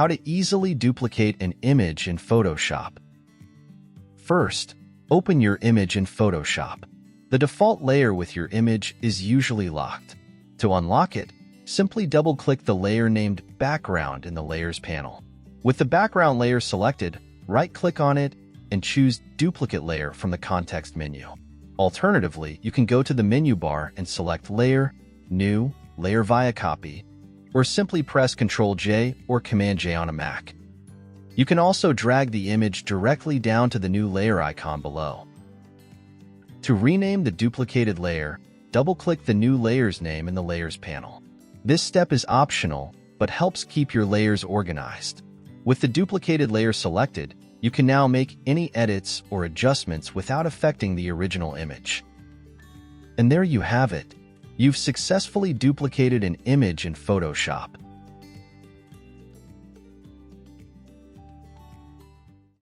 How to easily duplicate an image in Photoshop. First, open your image in Photoshop. The default layer with your image is usually locked. To unlock it, simply double-click the layer named Background in the Layers panel. With the background layer selected, right-click on it and choose Duplicate Layer from the context menu. Alternatively, you can go to the menu bar and select Layer, New, Layer via Copy, or simply press Ctrl-J or Command-J on a Mac. You can also drag the image directly down to the new layer icon below. To rename the duplicated layer, double-click the new layer's name in the Layers panel. This step is optional, but helps keep your layers organized. With the duplicated layer selected, you can now make any edits or adjustments without affecting the original image. And there you have it. You've successfully duplicated an image in Photoshop.